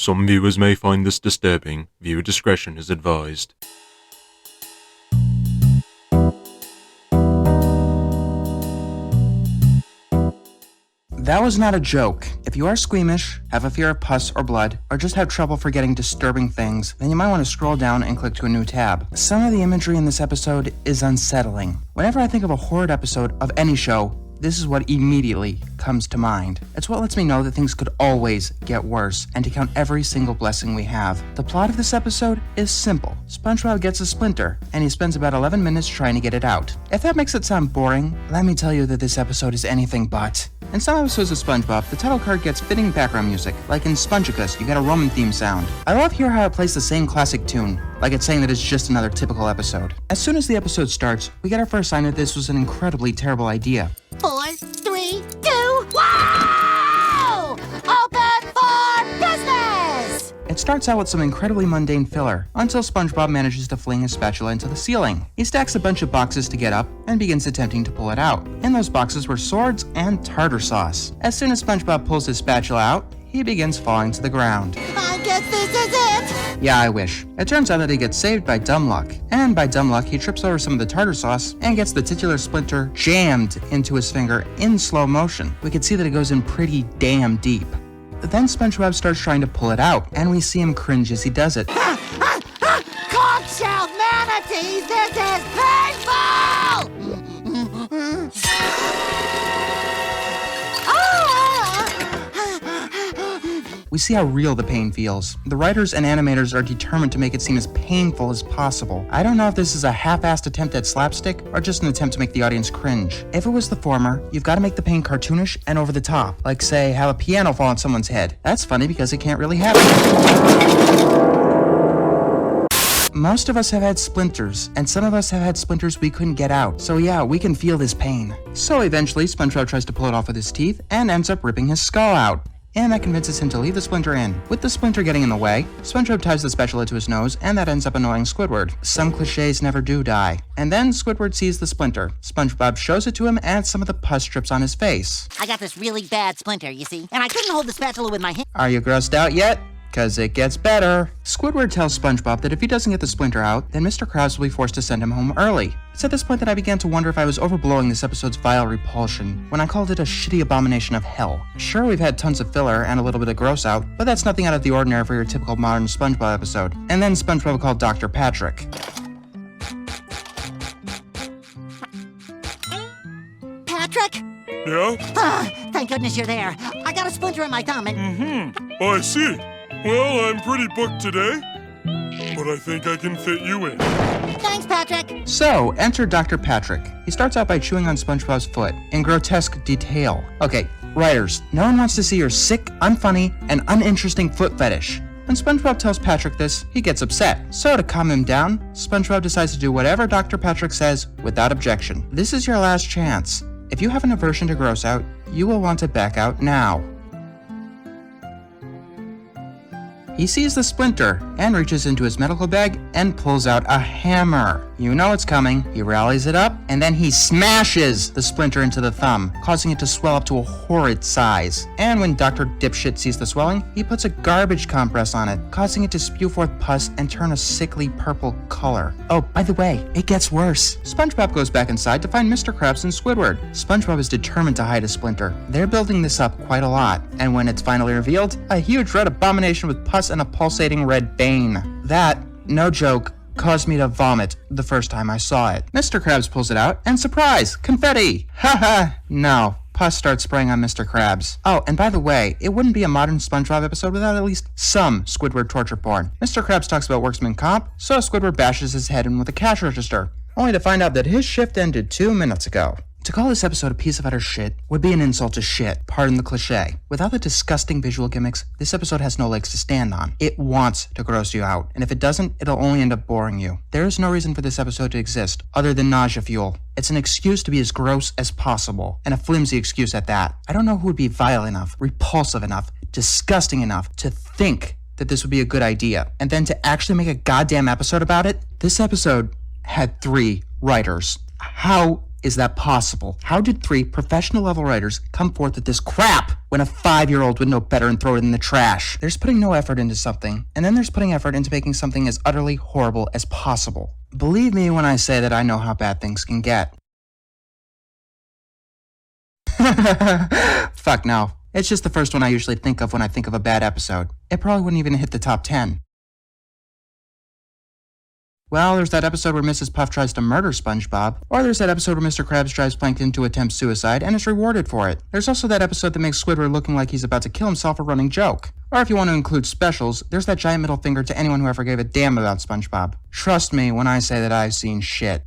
Some viewers may find this disturbing. Viewer discretion is advised. That was not a joke. If you are squeamish, have a fear of pus or blood, or just have trouble forgetting disturbing things, then you might want to scroll down and click to a new tab. Some of the imagery in this episode is unsettling. Whenever I think of a horror episode of any show, this is what immediately comes to mind. It's what lets me know that things could always get worse, and to count every single blessing we have. The plot of this episode is simple. SpongeBob gets a splinter, and he spends about 11 minutes trying to get it out. If that makes it sound boring, let me tell you that this episode is anything but. In some episodes of SpongeBob, the title card gets fitting background music, like in Spongicus, you get a Roman theme sound. I love here how it plays the same classic tune, like it's saying that it's just another typical episode. As soon as the episode starts, we get our first sign that this was an incredibly terrible idea. 4, 3, 2, wow! Open for business! It starts out with some incredibly mundane filler, until SpongeBob manages to fling his spatula into the ceiling. He stacks a bunch of boxes to get up, and begins attempting to pull it out. In those boxes were swords and tartar sauce. As soon as SpongeBob pulls his spatula out, he begins falling to the ground. I guess this is it! Yeah, I wish. It turns out that he gets saved by dumb luck. And by dumb luck, he trips over some of the tartar sauce and gets the titular splinter jammed into his finger in slow motion. We can see that it goes in pretty damn deep. Then SpongeBob starts trying to pull it out, and we see him cringe as he does it. Conch-shelled manatees, this is painful! We see how real the pain feels. The writers and animators are determined to make it seem as painful as possible. I don't know if this is a half-assed attempt at slapstick or just an attempt to make the audience cringe. If it was the former, you've got to make the pain cartoonish and over the top. Like, say, have a piano fall on someone's head. That's funny because it can't really happen. Most of us have had splinters, and some of us have had splinters we couldn't get out. So yeah, we can feel this pain. So eventually, SpongeBob tries to pull it off with his teeth and ends up ripping his skull out. And that convinces him to leave the splinter in. With the splinter getting in the way, SpongeBob ties the spatula to his nose, and that ends up annoying Squidward. Some cliches never do die. And then Squidward sees the splinter. SpongeBob shows it to him, and some of the pus drips on his face. I got this really bad splinter, you see, and I couldn't hold the spatula with my hand. Are you grossed out yet? 'Cause it gets better. Squidward tells SpongeBob that if he doesn't get the splinter out, then Mr. Krabs will be forced to send him home early. It's at this point that I began to wonder if I was overblowing this episode's vile repulsion when I called it a shitty abomination of hell. Sure, we've had tons of filler and a little bit of gross out, but that's nothing out of the ordinary for your typical modern SpongeBob episode. And then SpongeBob called Dr. Patrick. Patrick? Yeah? Thank goodness you're there. I got a splinter in my thumb and... Oh, I see. Well, I'm pretty booked today, but I think I can fit you in. Thanks, Patrick. So, enter Dr. Patrick. He starts out by chewing on SpongeBob's foot in grotesque detail. Okay, writers, no one wants to see your sick, unfunny, and uninteresting foot fetish. When SpongeBob tells Patrick this, he gets upset. So to calm him down, SpongeBob decides to do whatever Dr. Patrick says without objection. This is your last chance. If you have an aversion to gross out, you will want to back out now. He sees the splinter and reaches into his medical bag and pulls out a hammer. You know it's coming. He rallies it up, and then he smashes the splinter into the thumb, causing it to swell up to a horrid size. And when Dr. Dipshit sees the swelling, he puts a garbage compress on it, causing it to spew forth pus and turn a sickly purple color. Oh, by the way, it gets worse. SpongeBob goes back inside to find Mr. Krabs and Squidward. SpongeBob is determined to hide a splinter. They're building this up quite a lot, and when it's finally revealed, a huge red abomination with pus and a pulsating red bane. That, no joke, caused me to vomit the first time I saw it. Mr. Krabs pulls it out, and surprise! Confetti! Haha! No. Pus starts spraying on Mr. Krabs. Oh, and by the way, it wouldn't be a modern SpongeBob episode without at least some Squidward torture porn. Mr. Krabs talks about worksman comp, so Squidward bashes his head in with a cash register, only to find out that his shift ended 2 minutes ago. To call this episode a piece of utter shit would be an insult to shit, pardon the cliche. Without the disgusting visual gimmicks, this episode has no legs to stand on. It wants to gross you out, and if it doesn't, it'll only end up boring you. There is no reason for this episode to exist, other than nausea fuel. It's an excuse to be as gross as possible, and a flimsy excuse at that. I don't know who would be vile enough, repulsive enough, disgusting enough to think that this would be a good idea, and then to actually make a goddamn episode about it. This episode had 3 writers. How Is that possible? How did 3 professional level writers come forth with this crap when a 5-year-old would know better and throw it in the trash? There's putting no effort into something, and then there's putting effort into making something as utterly horrible as possible. Believe me when I say that I know how bad things can get. Fuck no. It's just the first one I usually think of when I think of a bad episode. It probably wouldn't even hit the top 10. Well, there's that episode where Mrs. Puff tries to murder SpongeBob, or there's that episode where Mr. Krabs drives Plankton to attempt suicide and is rewarded for it. There's also that episode that makes Squidward looking like he's about to kill himself a running joke. Or if you want to include specials, there's that giant middle finger to anyone who ever gave a damn about SpongeBob. Trust me when I say that I've seen shit.